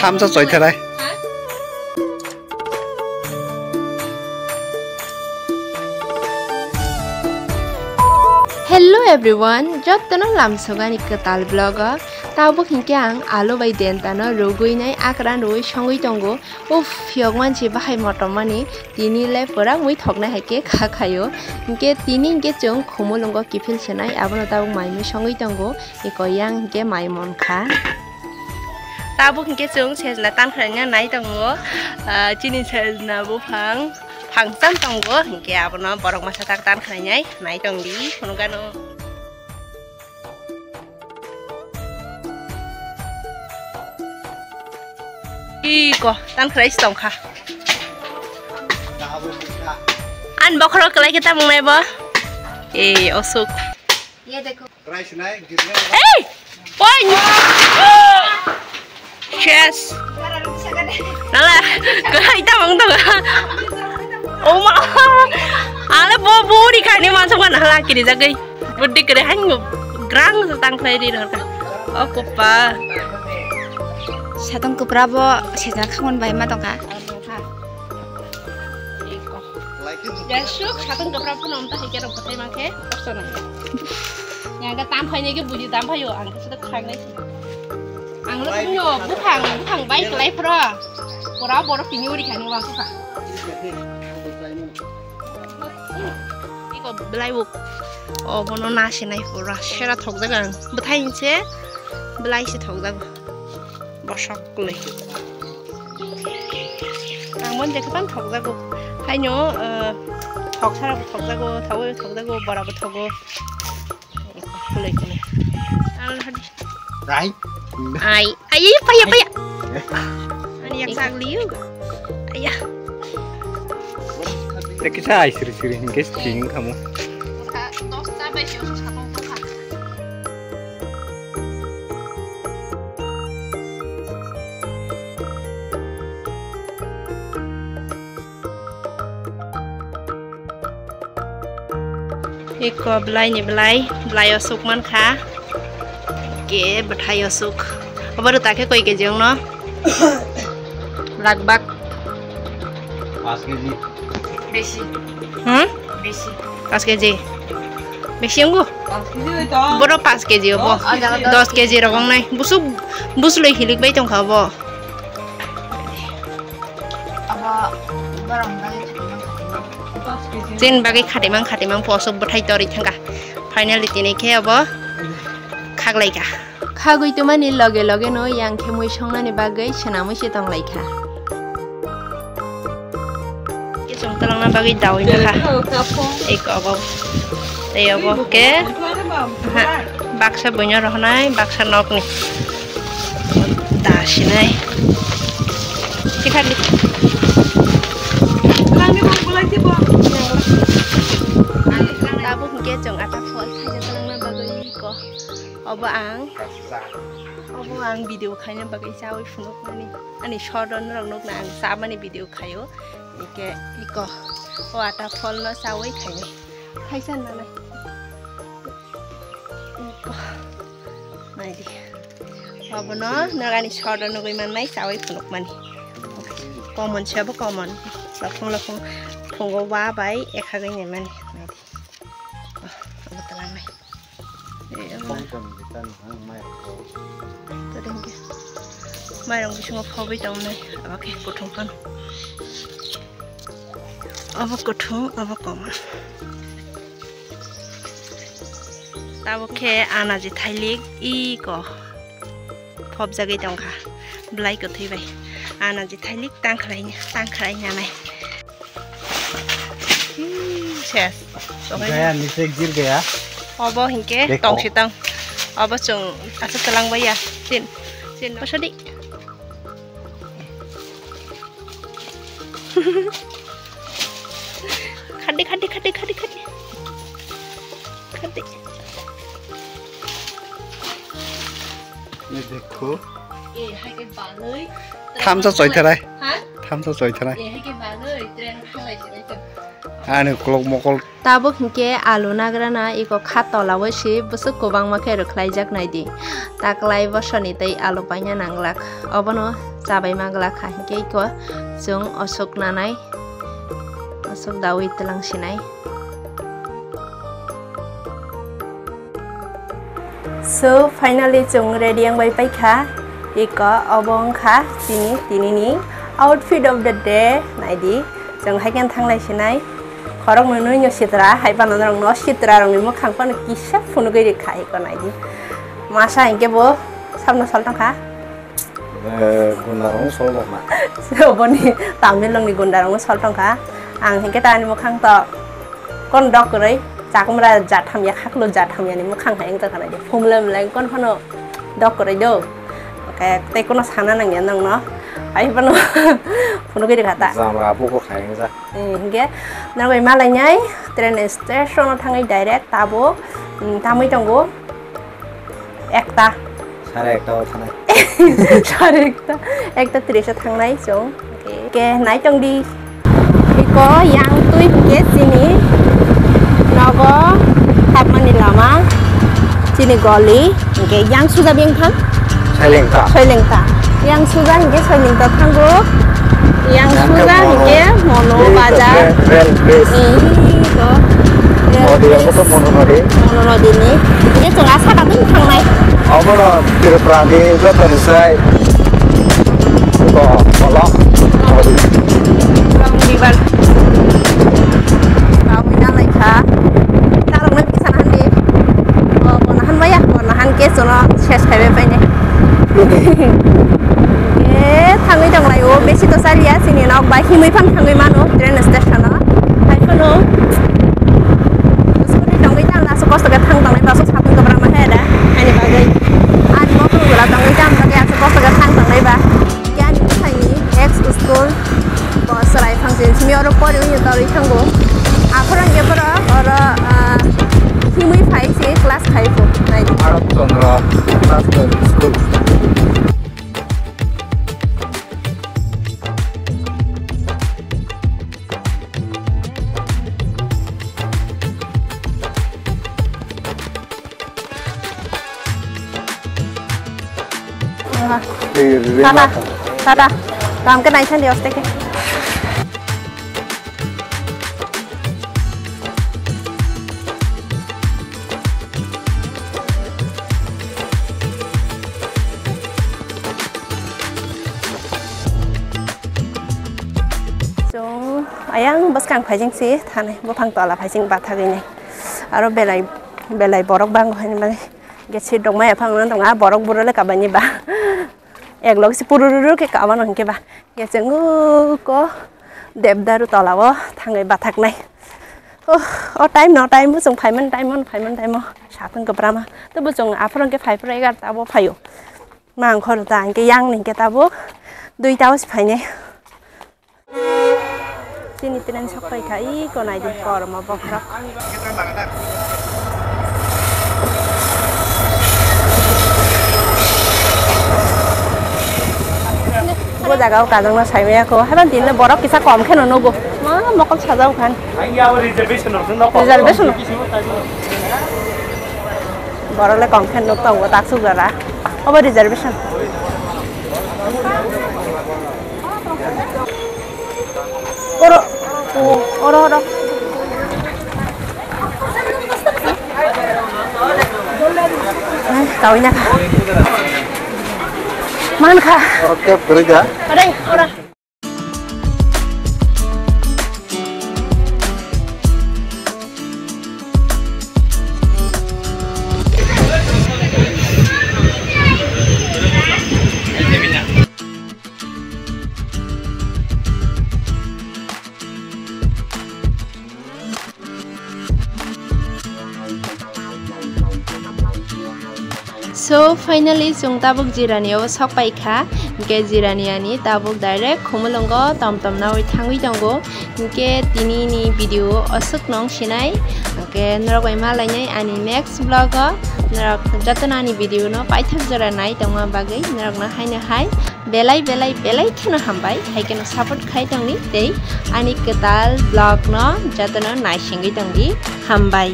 tham cho soi thế đây. Hello everyone, job to no lam sogani katal vlogger. Tao bok hinkyang alo bai den ta no rogui nai akran roi songwi tongo. Uf, hyok man chi bahai motomani tini le porak mui thok na hake kha khayo. Hinke tini hinke chwng khumulwng kiphilsinai abono tao mai mi songwi tongo. Iko yang hinke mai mankha. Tao bok hinke chwng sejana tan khranya nai tongo. Chini sejana bo phang sam tongo hinke abono borok masa tak tan khranyai nai tongdi khunugano. Iko tan khray song kha. An bokhorok kelai kita mengenai apa? Osuk. Iya dekho. Hey, poin. Cheers. Nala, kelai kita mengenai apa? Oh ma, ala bobo di kani masuk kan hala kiri jagai. Budi kere hanyu grang setang kelai di dorka. Oh kupa. Satong keberapa sejana kawan bayi matong kah? Jasuk satong keberapa nomta hikir orang pakai mankha, personal. Yang ke tampai ni ke buji tampai yo, angkat sudah kering lagi. Angkat punya bukan baik kelai pura, pura pinyu di kani masuk kah? Iko belai buk, oh bono nasi naik pura, share thokjak kan, betai ni se, belai se thokjak. Bosok leh. Angmon jadi kan thokjago. Hanya thok sarap thokjago, thokjago, barabar thogo. Leh. Al hadi. Ai, paya. Ani yang sagliu. Ayah. Kisa siri hingga sting kamu. Dos sampai sih satu buka. Iko belai osuk mankha. Ke bathai osuk. Apa tu tak koi ke jeng no? Lagbak. 5 kg. Besi. Besi. 5 kg. Besi enggak? 5 kg itu. Boro 5 kg apa? 10 kg rokong nai. Bus loi hilik bai tong khabo. Apa barang kaya Jen bagai khatimang posok bathai tori thangka. Finally tini ke abo khaglai ka. Khagui to mani lage no yang khemui songnani bagai senamui se tong laika. Ke song talang na bagai dawi na kha. Eko abo. Ei abo ke baksa bunyo rohnai baksa nok ni. Dasinai. Sikhali. Tabu hingga jong atak fol kaya tenang na bagai ko. Obo ang video kaya bagai sawi funuk nani. Ani shodon rong nok na ang sama ni video kayo. Ike iko. O atak fol no sawi kaya. Kaisan na. Iko. Mai di. Obo no nagani shodon no man nai sawi funuk mani. Common siapa common. Lapung punggo wa bai ekhagai ne mani. Telan mai. Mai rong bisung phobi tong nai. Oke, kuthung kan. Aba kuthung, aba common. Tabo ke anaji thailik I ko. Phop jagai tong kha. Blai ko thei bai. Anaji thailik tangkhlai nya nai. Yes. Gaya nisek jir gaya. Obo hingke tong sitang. Obo chung asa telang baya. Sin pasadi. Khadi. Ini dekho. Hai cái bà lưới. Tham cho soi thế đây. Hả? Tham cho soi thế đây. Hai cái bà lưới trên hai lại sẽ đấy. Anu kolok mokol. Tabuk hingke alu nagrana iko khatolawo si busuk kubangma khe rukhlaijak naidi. Taklai bosoni tei alu paina nanglak. Obono sabaima glak hingke iko chwng osuk nanai. Osuk dawi telang sinai. So finally chwng ready ang bai paikha. Iko obong kha tini ni outfit of the day naidi. Chwng haiken thanglai sinai. Khorok nunu nyo sitra hai panon rong no sitra rong ni mokhang pan kisa phunu gei khai ko naidi. Masa hingke bo samno saltang kha. Gundarong sol ma. So boni tamil long ni gundarong saltang kha. Ang hingke ta ni mokhang to kon dok rei chakmra jat tham ya khaklo jat tham ya ni mokhang ha eng ta kana de phumlem lang kon phano dok rei do. Oke te kono sana nang ya nang no. Ai pano phunu gei khata. Zamra bu ko khai sa. Hingke narbai ma lai nyai train station thangai direct tabo tamai tongo ekta Sare ekta thanai. sare ekta 30 thangnai chong ke nai tong di iko yang tui ke sini nogo khakmani lama sini goli ke yang sudah bingkhan Soilengta yang sudah hingke soilengta thanggo yang sudah hingke mono bazar iko mono dini ini chong asa kadung thangnai Obono Tirupati Beterisai. Ko kolok. Rong diban. Kau mina lai kha. Ta rong na kisa nahan di. Oh, nahan baya, nahan ke sono ses khyby paine. Thangai dong lai o besi to salia sini nok bai himui pham thangai mano train station no. Hai phono. Usuri dong gai tang la so kosto ga thang dong lai ba so sapung ga brama he da. Ani bagai. Ani mo pun gula dong gai jam ba ya so kosto ga thang dong lai ba. Yan ni thai ni ex school bo sarai phangsin simi oro pori ni tori thango. Akhorang ge pora oro himui phai se class 5 nai. Arab tonra class school. Tata, làm cái này xem điều stick. So, ayang bas kang phajing si, thane, bo phang tola phajing ba thagi nei. Aro belai borok bang hani mane. Gesi dong mai phang nan tong a borok burole ka bani ba. Ek log si pururu ke kawan hingke ba ya jengu ko debdaru tolawo thangai bathak nai o time no time bu jong phaiman time satang ke brama to bu jong afrong ke phai prai gar tabo phayo mankha ta hingke yang hingke tabo 2 taus phaine sini tinan sapai khai ko nai di korma bokhorok Gue jaga kadang mas saya ko, haban tin le borok kisa kom khen no go. Ma mokol sajau kan. Reservation. Borok le kom khen no tong go tak su gara. Oba reservation. Oro. Kawinnya kah? Mankha. Oke, kerja. Ora. So finally jung tabuk jirani o sok paikha ke jirani ani tabuk direct khumulwng tom nawi thangwi tongo ke tini ni video asuk nong sinai ke norok ma lainai ani next vlog norok jatona ni video no paithak jora nai tongma bagai norok na haina hai belai kheno hambai haike no support khai tangni tei ani ketal blog no jatono naisingui tangdi hambai.